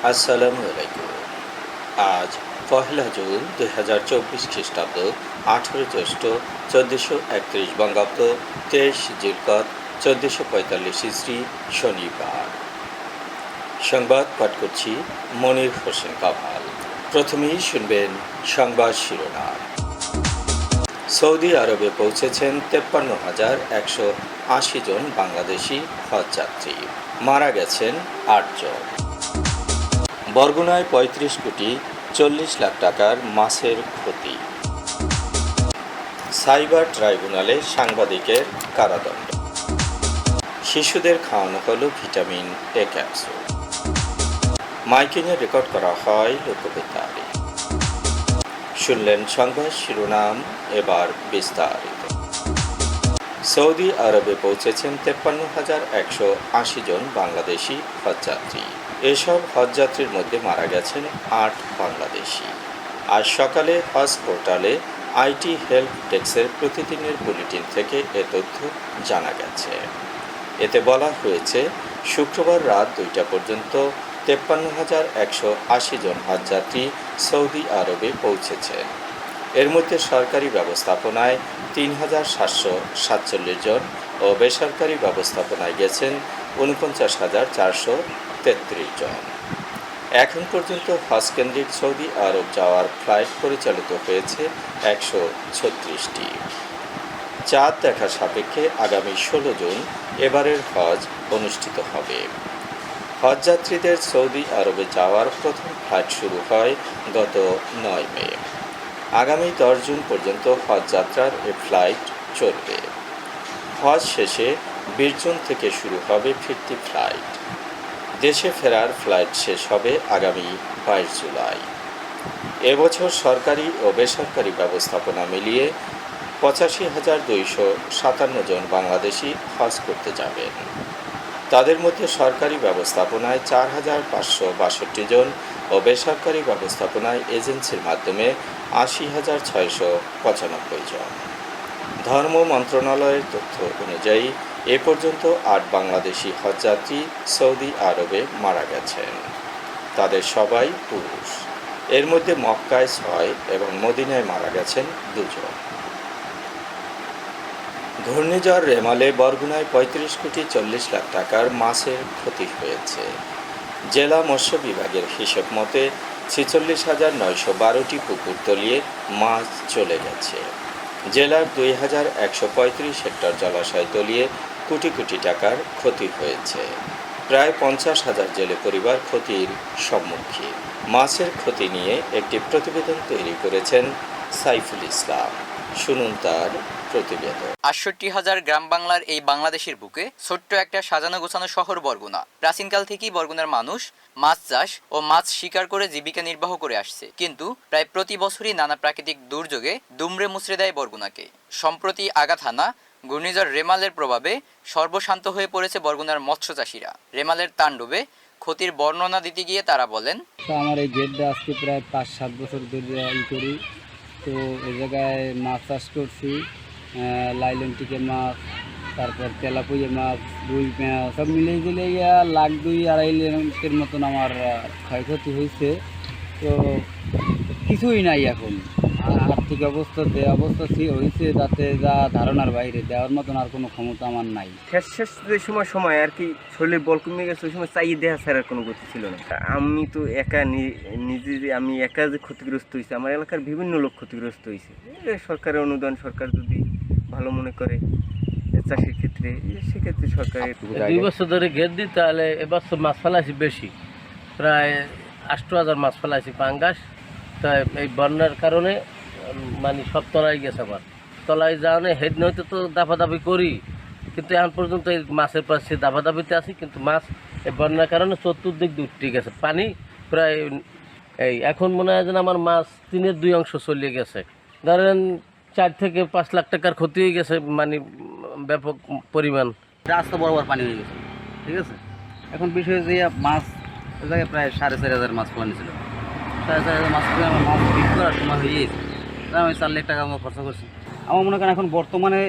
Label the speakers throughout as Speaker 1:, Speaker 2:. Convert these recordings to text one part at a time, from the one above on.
Speaker 1: আসসালামু আলাইকুম। আজ পহেলা জুন 2024 খ্রিস্টাব্দ, 18 জ্যৈষ্ঠ 1431 বঙ্গাব্দ, 23 জিলকদ 1445 ইসরি, শনিবার। সংবাদ পাঠ করছি মনির হোসেন কামাল। প্রথমেই শুনবেন সংবাদ শিরোনাম। সৌদি আরবে পৌঁছেছেন 53,180 জন বাংলাদেশি হজযাত্রী, মারা গেছেন 8 জন। বরগুনায় 35 কোটি 40 লাখ টাকার মাছের ক্ষতি। সাইবার ট্রাইব্যুনালে সাংবাদিকের কারাদণ্ড। শিশুদের খাওয়ানো হলো ভিটামিন এ ক্যাপসুল। মাইকিংয়ে রেকর্ড করা হয় লোকবেতারে। শুনলেন সংবাদ শিরোনাম, এবার বিস্তারিত। সৌদি আরবে পৌঁছেছেন 53,180 জন বাংলাদেশি হজযাত্রী। এসব হজযাত্রীর মধ্যে মারা গেছেন 8 বাংলাদেশি। আজ সকালে হজ পোর্টালে আইটি হেল্প ডেস্কের প্রতিদিনের বুলেটিন থেকে এ তথ্য জানা গেছে। এতে বলা হয়েছে, শুক্রবার রাত 2টা পর্যন্ত 53,180 জন হজযাত্রী সৌদি আরবে পৌঁছেছেন। এর মধ্যে সরকারি ব্যবস্থাপনায় 3,747 জন ও বেসরকারি ব্যবস্থাপনায় গেছেন 49,433 জন। এখন পর্যন্ত হজকেন্দ্রিক সৌদি আরব যাওয়ার ফ্লাইট পরিচালিত হয়েছে 136টি। চাঁদ দেখা সাপেক্ষে আগামী 16 জুন এবারের হজ অনুষ্ঠিত হবে। হজযাত্রীদের সৌদি আরবে যাওয়ার প্রথম ফ্লাইট শুরু হয় গত 9 মে। আগামী 10 জুন পর্যন্ত হজযাত্রার এ ফ্লাইট চলবে। হজ শেষে 20 জুন থেকে শুরু হবে ফিরতি ফ্লাইট। দেশে ফেরার ফ্লাইট শেষ হবে আগামী 22 জুলাই। এবছর সরকারি ও বেসরকারি ব্যবস্থাপনা মিলিয়ে 85,257 জন বাংলাদেশি হজ করতে যাবেন। তাদের মধ্যে সরকারি ব্যবস্থাপনায় 4,562 জন ও বেসরকারি ব্যবস্থাপনায় এজেন্সির মাধ্যমে 80,695 জন। ধর্ম মন্ত্রণালয়ের তথ্য অনুযায়ী এ পর্যন্ত 8 বাংলাদেশি হজযাত্রী সৌদি আরবে মারা গেছেন। তাদের সবাই পুরুষ। এর মধ্যে মক্কায় 6 এবং মদিনায় মারা গেছেন 2 জন। ঘূর্ণিঝড় রেমালে বরগুনায় 35 কোটি 40 লাখ টাকার মাছের ক্ষতি হয়েছে। জেলা মৎস্য বিভাগের হিসেব মতে 46,912টি পুকুর তলিয়ে মাছ চলে গেছে। জেলার 2,135 হেক্টর জলাশয় তলিয়ে কোটি কোটি টাকার ক্ষতি হয়েছে। প্রায় 50,000 জেলে পরিবার ক্ষতির সম্মুখীন। মাছের ক্ষতি নিয়ে একটি প্রতিবেদন তৈরি করেছেন সাইফুল ইসলাম। শুনুন তার প্রতিবেদন।
Speaker 2: 68,000 গ্রাম বাংলার এই বাংলাদেশের বুকে ছোট্ট একটা সাজানো গোছানো শহর বরগুনা। প্রাচীনকাল থেকেই বরগুনার মানুষ মাছ চাষ ও মাছ শিকার করে জীবিকা নির্বাহ করে আসছে, কিন্তু প্রায় প্রতি বছরই নানা প্রাকৃতিক দুর্যোগে দুমড়ে মুচড়ে দেয় বরগুনাকে। সম্প্রতি আঘাত হানা ঘূর্ণিঝড় রেমালের প্রভাবে সর্বশান্ত হয়ে পড়েছে বরগুনার মৎস্য চাষিরা। রেমালের তাণ্ডবে ক্ষতির বর্ণনা দিতে গিয়ে তারা বলেন,
Speaker 3: আমার এই গেটটা আজকে প্রায় 5-7 বছর ধরে করি। তো এই জায়গায় মাছ চাষ করছি, লাইলন টিকে মাছ, তারপর তেলাপুইয়া মাছ, রুই মাছ, সব মিলিয়ে দিলে 1,02,000-2,5 লাখের মতন আমার ক্ষয়ক্ষতি হয়েছে। তো কিছুই নাই এখন। আর্থিক অবস্থা যে অবস্থা হয়েছে তাতে যা ধারণার বাইরে, দেওয়ার মতন আর কোনো ক্ষমতা আমার নাই।
Speaker 4: শেষ যে সময় আর কি শরীরের বল কমে গেছে, ওই সময় চাই দেহা ছাড়ার কোনো গতি ছিল না। আমি তো আমি একা যে ক্ষতিগ্রস্ত হয়েছে, আমার এলাকার বিভিন্ন লোক ক্ষতিগ্রস্ত হয়েছে। সরকারের অনুদান, সরকার যদি ভালো মনে করে চাষের ক্ষেত্রে, সেক্ষেত্রে সরকারের
Speaker 5: 2 বছর ধরে ঘের দিই, তাহলে এবছর মাছ ফেলাইছি বেশি, প্রায় 8,000 মাছ ফেলাইছি পাঙ্গাস। তাই এই বন্যার কারণে মানে সব তলায় গেছে। আবার তলায় যাওয়া হেড নইতে তো দাপাদাপি করি, কিন্তু এখন পর্যন্ত এই মাছের পাশে দাপাদাপিতে আছি, কিন্তু মাছ এই বন্যার কারণে চতুর্দিক উঠে গেছে পানি। প্রায় এই এখন মনে হয় যেন আমার মাছ 3/2 অংশ চলে গেছে। ধরেন 4 থেকে 5 লাখ টাকার ক্ষতি হয়ে গেছে, মানে ব্যাপক পরিমাণ।
Speaker 3: রাস্তা বরাবর পানি হয়ে গেছে, ঠিক আছে। এখন বিষয় যে মাছ ওই জায়গায় প্রায় 4,500 মাছ ফলানি ছিল। 4,500 মাছ ফেলে আমার মাছ বিক্রি করার সময় হয়ে গেছে। আমি 4 লাখ টাকা আমার খরচা করছি। আমার মনে করেন এখন বর্তমানে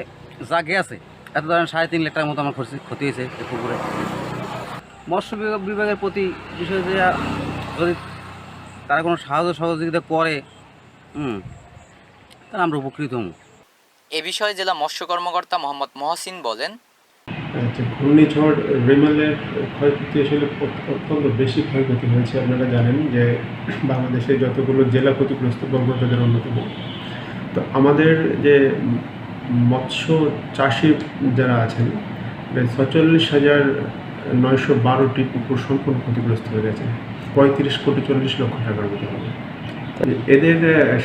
Speaker 3: জাগে আছে, এত ধরেন 3.5 লাখ টাকার মতো আমার ক্ষতি হয়েছে এই পুকুরে। মৎস্য বিভাগের প্রতি বিষয় যে যদি তারা কোনো সাহায্য সহযোগিতা করে তাহলে আমরা উপকৃত হব।
Speaker 2: এ বিষয়ে জেলা মৎস্য কর্মকর্তা মোহাম্মদ মহসিন বলেন,
Speaker 6: ঘূর্ণিঝড় রেমালের ক্ষয়ক্ষতি আসলে অত্যন্ত বেশি ক্ষয়ক্ষতি হয়েছে। আপনারা জানেন যে বাংলাদেশে যতগুলো জেলা ক্ষতিগ্রস্ত বর্গনা তাদের অন্যতম। তো আমাদের যে মৎস্য চাষি যারা আছেন, 46,912টি পুকুর সম্পূর্ণ ক্ষতিগ্রস্ত হয়ে গেছে, 35,40,00,000 টাকার মতো হবে। এদের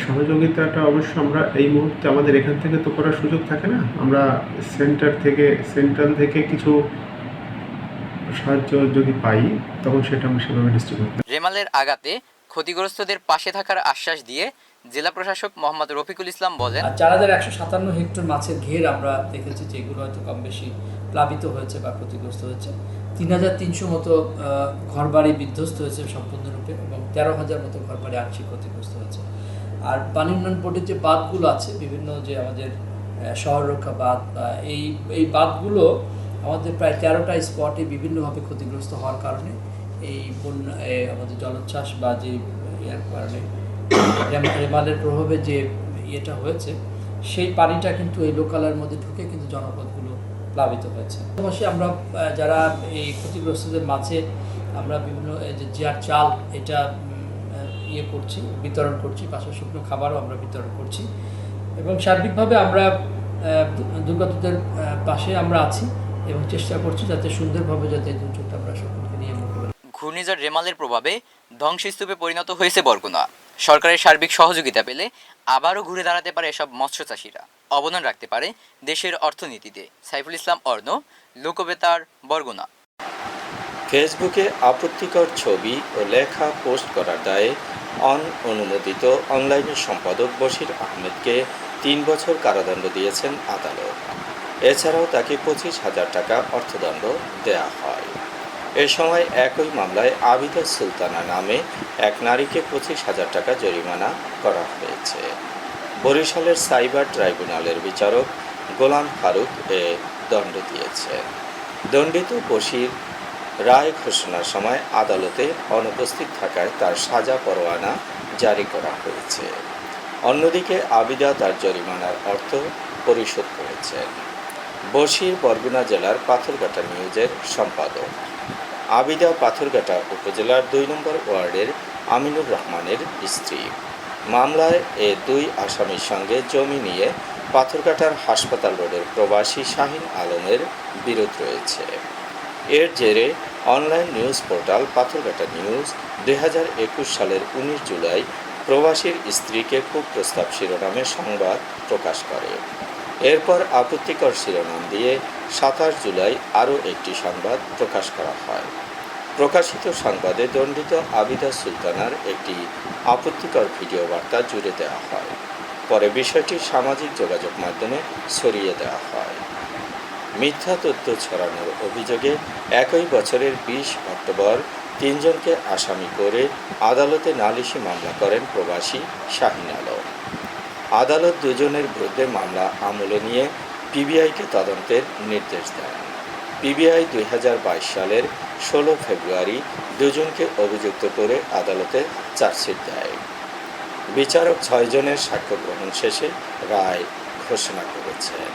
Speaker 6: সহযোগিতাটা অবশ্য আমরা এই মুহূর্তে আমাদের এখান থেকে তো করার সুযোগ থাকে না। আমরা সেন্ট্রাল থেকে কিছু সাহায্য যদি পাই তখন সেটা আমরা সেভাবে ডিস্ট্রিবিউট করি।
Speaker 2: রেমালের আঘাতে ক্ষতিগ্রস্তদের পাশে থাকার আশ্বাস দিয়ে জেলা প্রশাসক মোহাম্মদ রফিকুল ইসলাম বলেন,
Speaker 7: 4,157 হেক্টর মাছের ঘের আমরা দেখেছি যেগুলো হয়তো কম বেশি প্লাবিত হয়েছে বা ক্ষতিগ্রস্ত হয়েছে। 3,300 মতো ঘরবাড়ি বিধ্বস্ত হয়েছে সম্পূর্ণরূপে এবং 13,000 মতো ঘরবাড়ি আংশিক ক্ষতিগ্রস্ত হয়েছে। আর পানি উন্নয়ন বোর্ডের যে বাঁধগুলো আছে, বিভিন্ন যে আমাদের শহর রক্ষা বাঁধ, এই বাঁধগুলো আমাদের প্রায় 13টা স্পটে বিভিন্নভাবে ক্ষতিগ্রস্ত হওয়ার কারণে এই বন্যা আমাদের জলোচ্ছ্বাস বা যে ইয়ার কারণে রেমালের প্রভাবে যে ইয়েটা হয়েছে, সেই পানিটা কিন্তু এই লোকালের মধ্যে ঢুকে কিন্তু জনপদগুলো প্লাবিত হয়েছে। পাশাপাশি আমরা যারা এই ক্ষতিগ্রস্তদের মাঝে আমরা বিভিন্ন যে জিয়ার চাল এটা বিতরণ করছি, পাশাপাশি শুকনো খাবারও আমরা বিতরণ করছি এবং সার্বিকভাবে আমরা দুর্গতদের পাশে আমরা আছি এবং চেষ্টা করছি যাতে সুন্দরভাবে যাতে দুর্যোগটা আমরা সকলকে নিয়ে মোকাবেলা।
Speaker 2: ঘূর্ণিঝড় রেমালের প্রভাবে ধ্বংসস্তূপে পরিণত হয়েছে বরগুনা। সরকারের সার্বিক সহযোগিতা পেলে আবারও ঘুরে দাঁড়াতে পারে এসব মৎস্য চাষিরা, অবদান রাখতে পারে দেশের অর্থনীতিতে। সাইফুল ইসলাম অর্ণ, লোকবেতার, বরগুনা।
Speaker 1: ফেসবুকে আপত্তিকর ছবি ও লেখা পোস্ট করার দায়ে অনুমোদিত অনলাইনের সম্পাদক বশির আহমেদকে 3 বছর কারাদণ্ড দিয়েছেন আদালত। এছাড়াও তাকে 25,000 টাকা অর্থদণ্ড দেয়া হয়। এ সময় একই মামলায় আবিদা সুলতানা নামে এক নারীকে 25,000 টাকা জরিমানা করা হয়েছে। বরিশালের সাইবার ট্রাইব্যুনালের বিচারক গোলাম ফারুক এ দণ্ড দিয়েছেন। দণ্ডিত বশির রায় ঘোষণার সময় আদালতে অনুপস্থিত থাকায় তার সাজা পরোয়ানা জারি করা হয়েছে। অন্যদিকে আবিদা তার জরিমানার অর্থ পরিশোধ করেছেন। বশির বরগুনা জেলার পাথরঘাটা নিউজের সম্পাদক। আবিদা পাথরঘাটা উপজেলার 2 নম্বর ওয়ার্ডের আমিনুর রহমানের স্ত্রী। মামলায় এ 2 আসামির সঙ্গে জমি নিয়ে পাথরঘাটার হাসপাতাল রোডের প্রবাসী শাহিন আলমের বিরোধ রয়েছে। এর জেরে online news portal Patharghata news 2021 সালের 19 জুলাই প্রবাসীর স্ত্রীকে কুপ্রস্তাব শিরোনামে সংবাদ প্রকাশ করে। এরপর আপত্তিকর শিরোনাম দিয়ে 27 জুলাই আরও একটি সংবাদ প্রকাশ করা হয়। প্রকাশিত সংবাদে দণ্ডিত আবিদা সুলতানার একটি আপত্তিকর ভিডিও বার্তা জুড়ে দেওয়া হয়। পরে বিষয়টি সামাজিক যোগাযোগ মাধ্যমে ছড়িয়ে দেওয়া হয়। মিথ্যা তথ্য ছড়ানোর অভিযোগে একই বছরের 20 অক্টোবর 3 জনকে আসামি করে আদালতে নালিশি মামলা করেন প্রবাসী শাহিন আলম। আদালত 2 জনের বিরুদ্ধে মামলা আমলে নিয়ে পিবিআইকে তদন্তের নির্দেশ দেন। পিবিআই 2022 সালের 16 ফেব্রুয়ারি 2 জনকে অভিযুক্ত করে আদালতে চার্জশিট দেয়। বিচারক 6 জনের সাক্ষ্য গ্রহণ শেষে রায় ঘোষণা করেছেন।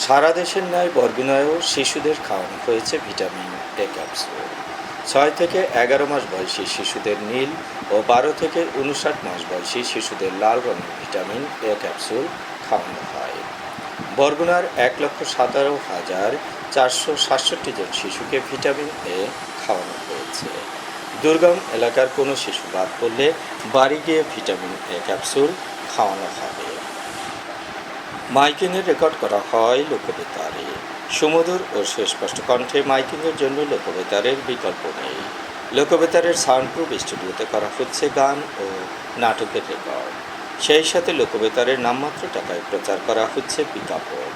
Speaker 1: সারা দেশের ন্যায় বরগুনায়ও শিশুদের খাওয়ানো হয়েছে ভিটামিন এ ক্যাপসুল। 6 থেকে 11 মাস বয়সী শিশুদের নীল ও 12 থেকে 59 মাস বয়সী শিশুদের লাল রঙের ভিটামিন এ ক্যাপসুল খাওয়ানো হয়। বরগুনার 1,17,467 জন শিশুকে ভিটামিন এ খাওয়ানো হয়েছে। দুর্গম এলাকার কোনো শিশু বাদ পড়লে বাড়ি গিয়ে ভিটামিন এ ক্যাপসুল খাওয়ানো হবে। মাইকিংয়ের রেকর্ড করা হয় লোকবেতারে। সুমধুর ও সুস্পষ্ট কণ্ঠে মাইকিংয়ের জন্য লোকবেতারের বিকল্প নেই। লোকবেতারের সাউন্ডপ্রুফ স্টুডিওতে করা হচ্ছে গান ও নাটকের রেকর্ড। সেই সাথে লোকবেতারের নামমাত্র টাকায় প্রচার করা হচ্ছে বিজ্ঞাপন।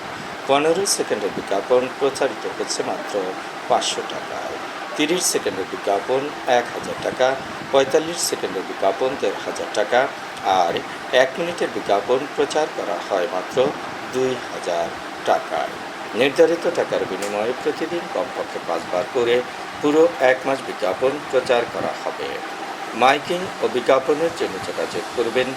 Speaker 1: 15 সেকেন্ডের বিজ্ঞাপন প্রচারিত হচ্ছে মাত্র 500 টাকায়। 30 সেকেন্ডের বিজ্ঞাপন 1000 টাকা, 45 সেকেন্ডের বিজ্ঞাপন 1500 টাকা আর 1 মিনিটের বিজ্ঞাপন প্রচার করা হয় মাত্র 2000 টাকায়। নির্ধারিত টাকার বিনিময়ে প্রতিদিন কমপক্ষে 5 বার করে পুরো 1 মাস বিজ্ঞাপন প্রচার করা হবে। মাইকিং ও বিজ্ঞাপনের জন্য যোগাযোগ করবেন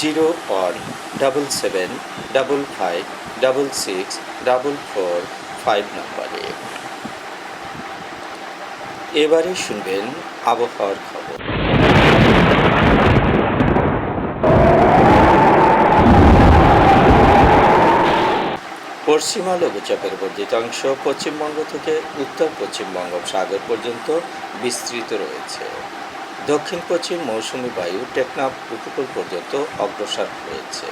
Speaker 1: 0-17755664445 নম্বরে। এবারে শুনবেন আবহাওয়ার খবর। পশ্চিমা লঘুচাপের বর্ধিতাংশ পশ্চিমবঙ্গ থেকে উত্তর পশ্চিম বঙ্গোপসাগর পর্যন্ত বিস্তৃত রয়েছে। দক্ষিণ পশ্চিম মৌসুমী বায়ু টেকনাফ উপকূল পর্যন্ত অগ্রসর হয়েছে।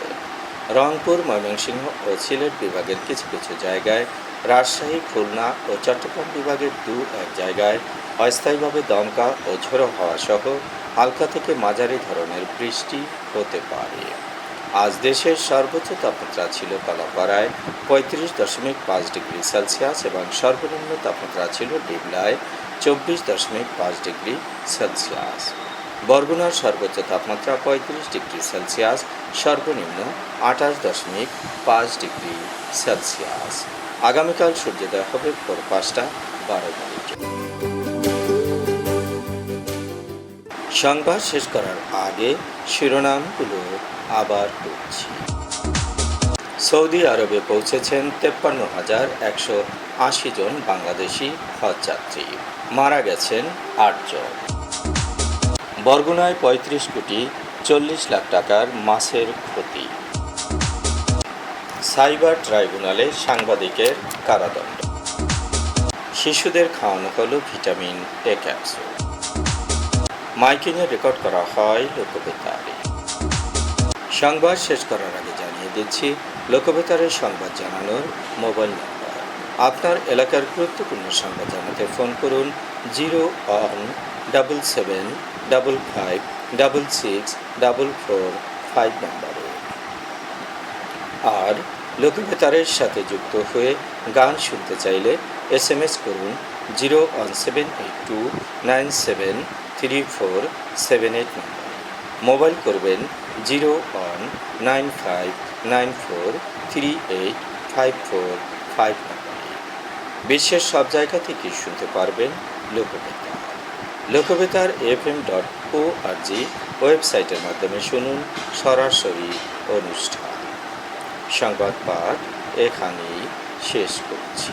Speaker 1: রংপুর, ময়মনসিংহ ও সিলেট বিভাগের কিছু কিছু জায়গায়, রাজশাহী, খুলনা ও চট্টগ্রাম বিভাগের 2-1 জায়গায় অস্থায়ীভাবে দমকা ও ঝোড়ো হাওয়া সহ হালকা থেকে মাঝারি ধরনের বৃষ্টি হতে পারে। আজ দেশের সর্বোচ্চ তাপমাত্রা ছিল কলাপাড়ায় 35.5 ডিগ্রি সেলসিয়াস এবং সর্বনিম্ন তাপমাত্রা ছিল ডিবলায় 24.5 ডিগ্রি সেলসিয়াস। বরগুনার সর্বোচ্চ তাপমাত্রা 35 ডিগ্রি সেলসিয়াস, সর্বনিম্ন 28.5 ডিগ্রি সেলসিয়াস। আগামীকাল সূর্যোদয় হবে ভোর 5:12। সংবাদ শেষ করার আগে শিরোনামগুলো আবার পড়ছি। সৌদি আরবে পৌঁছেছেন 53,180 জন বাংলাদেশি হজযাত্রী, মারা গেছেন 8 জন। বরগুনায় 35 কোটি 40 লাখ টাকার মাছের ক্ষতি। সাইবার ট্রাইব্যুনালে সাংবাদিকের কারাদণ্ড। শিশুদের খাওয়ানো হলো ভিটামিন এ ক্যাপসুল। মাইকিংয়ে রেকর্ড করা হয় লোকবেতারে। সংবাদ শেষ করার আগে জানিয়ে দিচ্ছি লোকবেতারের সংবাদ জানানোর মোবাইল নম্বর। আপনার এলাকার গুরুত্বপূর্ণ সংবাদ জানাতে ফোন করুন 0-17755664445 নম্বরে। আর লোকবেতারের সাথে যুক্ত হয়ে গান শুনতে চাইলে SMS করুন 01782973478 নম্বরে। মোবাইল করবেন 0195943854 নম্বরে। বিশ্বের সব জায়গা থেকে শুনতে পারবেন লোকবেতার। লোকবেতার FM.org ওয়েবসাইটের মাধ্যমে শুনুন সরাসরি অনুষ্ঠান। সংবাদ পাঠ এখানেই শেষ করছি।